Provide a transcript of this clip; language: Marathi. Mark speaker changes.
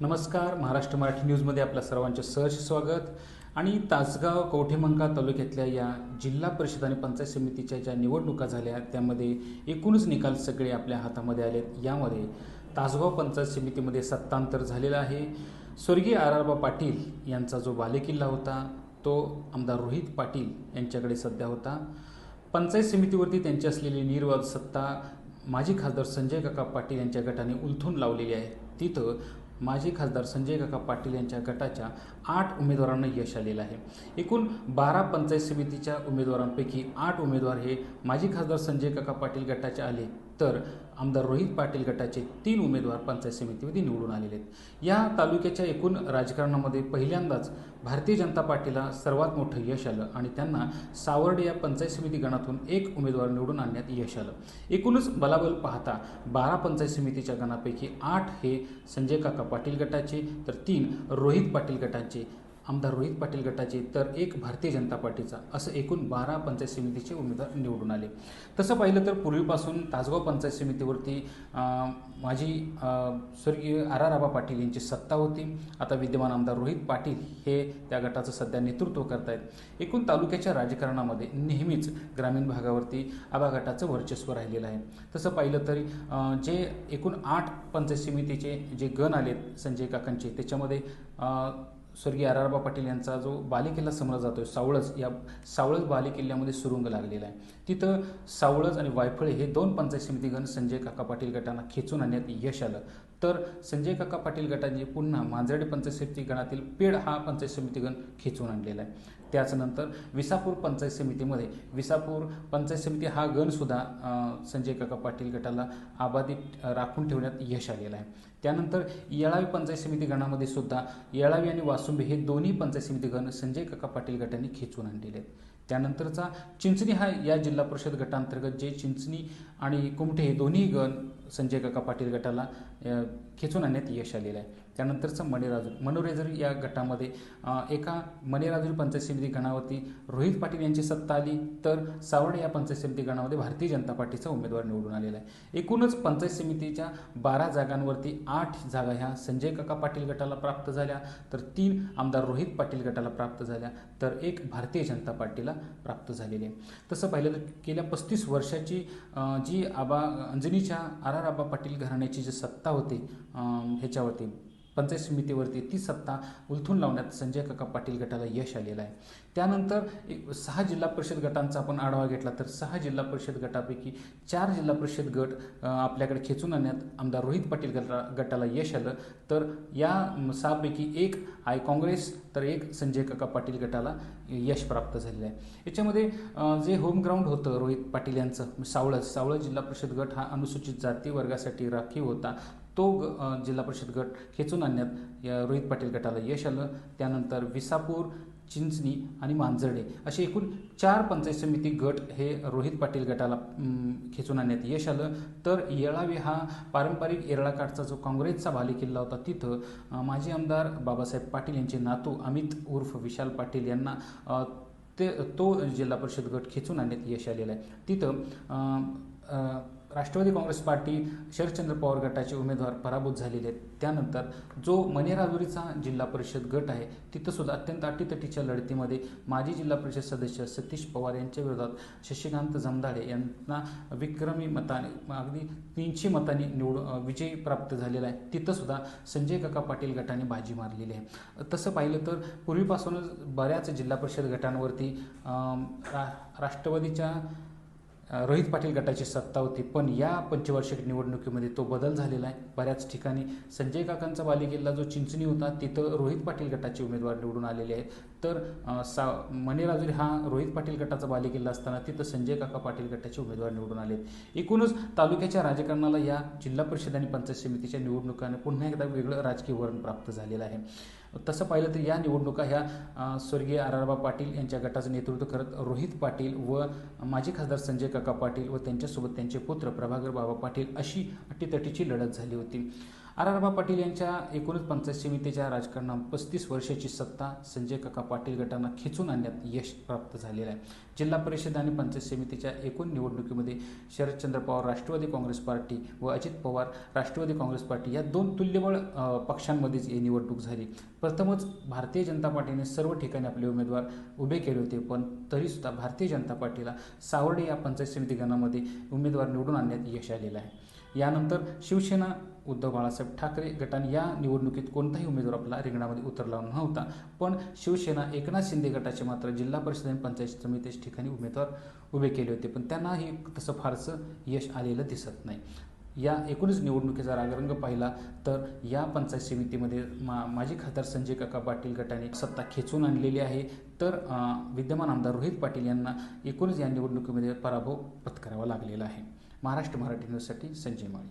Speaker 1: नमस्कार. महाराष्ट्र मराठी न्यूजमध्ये आपल्या सर्वांचे सहर्ष स्वागत. आणि तासगाव कवठेमंका तालुक्यातल्या या जिल्हा परिषद आणि पंचायत समितीच्या ज्या निवडणुका झाल्या त्यामध्ये एकूणच निकाल सगळे आपल्या हातामध्ये आलेत. यामध्ये तासगाव पंचायत समितीमध्ये सत्तांतर झालेलं आहे. स्वर्गीय आर.आर. पाटील यांचा जो बालेकिल्ला होता तो आमदार रोहित पाटील यांच्याकडे सध्या होता. पंचायत समितीवरती त्यांची असलेली निर्वाद सत्ता माजी खासदार संजय काका पाटील यांच्या गटाने उलथून लावलेली आहे. तिथं माजी खासदार संजय काका पाटील यांच्या गटाच्या 8 उमेदवारांना यश आलेलं आहे. एकूण 12 पंचायत समितीच्या उमेदवारांपैकी 8 उमेदवार हे माजी खासदार संजय काका पाटील गटाचे आले, तर आमदार रोहित पाटील गटाचे 3 उमेदवार पंचायत समितीमध्ये निवडून आलेले आहेत. या तालुक्याच्या एकूण राजकारणामध्ये पहिल्यांदाच भारतीय जनता पार्टीला सर्वात मोठं यश आलं आणि त्यांना सावर्डे या पंचायत समिती गणातून 1 उमेदवार निवडून आणण्यात यश आलं. एकूणच बलाबल पाहता 12 पंचायत समितीच्या गणापैकी 8 हे संजय काका पाटील गटाचे, तर 3 रोहित पाटील गटाचे, आमदार रोहित पाटील गटाचे, तर 1 भारतीय जनता पार्टीचा, असं एकूण 12 पंचायत समितीचे उमेदवार निवडून आले. तसं पाहिलं तर पूर्वीपासून तासगाव पंचायत समितीवरती माजी स्वर्गीय आर.आर. पाटील यांची सत्ता होती. आता विद्यमान आमदार रोहित पाटील हे त्या गटाचं सध्या नेतृत्व करत आहेत. एकूण तालुक्याच्या राजकारणामध्ये नेहमीच ग्रामीण भागावरती आबा गटाचं वर्चस्व राहिलेलं आहे. तसं पाहिलं तरी जे एकूण 8 पंचायत समितीचे जे गण आलेत संजय काकांचे, त्याच्यामध्ये स्वर्गीय आर.आर. पाटील यांचा जो बालेकिल्ला समजला जातोय सावळज, या सावळज बालेकिल्ल्यामध्ये सुरुंग लागलेला आहे. तिथं सावळज आणि वायफळे हे 2 पंचायत समिती गण संजय काका पाटील गटांना खेचून आणण्यात यश आलं. तर संजय काका पाटील गटाने पुन्हा मांजर्डे पंचायत समिती गणातील पेड हा पंचायत समिती गण खेचून आणलेला आहे. त्याचनंतर विसापूर पंचायत समितीमध्ये विसापूर पंचायत समिती हा गणसुद्धा संजय काका पाटील गटाला आबाधित राखून ठेवण्यात यश आलेलं आहे. त्यानंतर येळावी पंचायत समिती गणामध्ये सुद्धा येळावी आणि वासुंबे हे दोन्ही पंचायत समिती गण संजय काका पाटील गटाने खेचून आणलेले आहेत. त्यानंतरचा चिंचणी हा या जिल्हा परिषद गटांतर्गत जे चिंचणी आणि कुमठे हे दोन्ही गण संजय काका पाटील गटाला खेचून आणण्यात यश आलेलं आहे. त्यानंतरचं मणेराजुरी या गटामध्ये एका मणेराजुरी पंचायत समिती गणावरती रोहित पाटील यांची सत्ता आली, तर सावर्डे या पंचायत समिती गणामध्ये भारतीय जनता पार्टीचा उमेदवार निवडून आलेला आहे. एकूणच पंचायत समितीच्या 12 जागांवरती 8 जागा ह्या संजय काका पाटील गटाला प्राप्त झाल्या, तर 3 आमदार रोहित पाटील गटाला प्राप्त झाल्या, तर 1 भारतीय जनता पार्टीला प्राप्त झालेली आहे. तसं पाहिलं तर गेल्या 35 वर्षाची जी अंजनीच्या आर.आर. पाटील घराण्याची जी सत्ता होती ह्याच्यावरती पंचायत समितीवरती, ती सत्ता उलथून लावण्यात संजय काका पाटील गटाला यश आलेलं आहे. त्यानंतर 6 जिल्हा परिषद गटांचा आपण आढावा घेतला तर 6 जिल्हा परिषद गटापैकी 4 जिल्हा परिषद गट आपल्याकडे खेचून आणण्यात आमदार रोहित पाटील गटाला यश आलं, तर या 6 पैकी 1 आहे काँग्रेस, तर 1 संजय काका पाटील गटाला यश प्राप्त झालेलं आहे. याच्यामध्ये जे होम ग्राउंड होतं रोहित पाटील यांचं सावळज जिल्हा परिषद गट हा अनुसूचित जाती वर्गासाठी राखीव होता. तो जिल्हा परिषद गट खेचून आणण्यात या रोहित पाटील गटाला यश आलं. त्यानंतर विसापूर, चिंचणी आणि मांजर्डे असे एकूण 4 पंचायत समिती गट हे रोहित पाटील गटाला खेचून आणण्यात यश आलं. तर येळावी हा पारंपरिक येरळाकाठचा जो काँग्रेसचा बालेकिल्ला होता, तिथं माजी आमदार बाबासाहेब पाटील यांचे नातू अमित उर्फ विशाल पाटील यांना तो जिल्हा परिषद गट खेचून आणण्यात यश आलेलं आहे. तिथं राष्ट्रवादी काँग्रेस पार्टी शरदचंद्र पवार गटाचे उमेदवार पराभूत झालेले आहेत. त्यानंतर जो मणेराजुरीचा जिल्हा परिषद गट आहे, तिथंसुद्धा अत्यंत अटीतटीच्या लढतीमध्ये माजी जिल्हा परिषद सदस्य सतीश पवार यांच्या विरोधात शशिकांत जमदाडे यांना विक्रमी मताने अगदी 300 मतांनी विजय प्राप्त झालेला आहे. तिथंसुद्धा संजय काका पाटील गटाने बाजी मारलेली आहे. तसं पाहिलं तर पूर्वीपासूनच बऱ्याच जिल्हा परिषद गटांवरती राष्ट्रवादीच्या रोहित पाटील गटाची सत्ता होती, पण या पंचवार्षिक निवडणुकीमध्ये तो बदल झालेला आहे. बऱ्याच ठिकाणी संजय काकांचा बालेकिल्ला जो चिंचणी होता तिथं रोहित पाटील गटाचे उमेदवार निवडून आलेले आहेत, तर मणेराजुरी हा रोहित पाटील गटाचा बालेकिल्ला असताना तिथं संजय काका पाटील गटाचे उमेदवार निवडून आले आहेत. एकूणच तालुक्याच्या राजकारणाला या जिल्हा परिषद आणि पंचायत समितीच्या निवडणुकाने पुन्हा एकदा वेगळं राजकीय वर्ण प्राप्त झालेलं आहे. तसं पाहिलं तर या निवडणुका ह्या स्वर्गीय आर.आर. पाटील यांच्या गटाचं नेतृत्व करत रोहित पाटील व माजी खासदार संजय काका पाटील व त्यांच्यासोबत त्यांचे पुत्र प्रभाकर बाबा पाटील अशी अटीतटीची लढत झाली होती. आर.आर. पाटील यांच्या एकूणच पंचायत समितीच्या राजकारणात 35 वर्षाची सत्ता संजय काका पाटील गटांना खेचून आणण्यात यश प्राप्त झालेलं आहे. जिल्हा परिषद आणि पंचायत समितीच्या एकूण निवडणुकीमध्ये शरदचंद्र पवार राष्ट्रवादी काँग्रेस पार्टी व अजित पवार राष्ट्रवादी काँग्रेस पार्टी या दोन तुल्यबळ पक्षांमध्येच ही निवडणूक झाली. प्रथमच भारतीय जनता पार्टीने सर्व ठिकाणी आपले उमेदवार उभे केले होते, पण तरीसुद्धा भारतीय जनता पार्टीला सावर्डे या पंचायत समिती गणामध्ये उमेदवार निवडून आणण्यात यश आलेलं आहे. यानंतर शिवसेना उद्धव बाळासाहेब ठाकरे गटाने या निवडणुकीत कोणताही उमेदवार आपला रिंगणामध्ये उतरला नव्हता, पण शिवसेना एकनाथ शिंदे गटाचे मात्र जिल्हा परिषद आणि पंचायत समितीच्या ठिकाणी उमेदवार उभे केले होते, पण त्यांनाही तसं फारसं यश आलेलं दिसत नाही. या एकूणच निवडणुकीचा रागरंग पाहिला तर या पंचायत समितीमध्ये माजी खासदार संजय काका पाटील गटाने सत्ता खेचून आणलेली आहे, तर विद्यमान आमदार रोहित पाटील यांना एकूणच या निवडणुकीमध्ये पराभव पत्करावा लागलेला आहे. महाराष्ट्र मराठी न्यूजसाठी संजय माळी.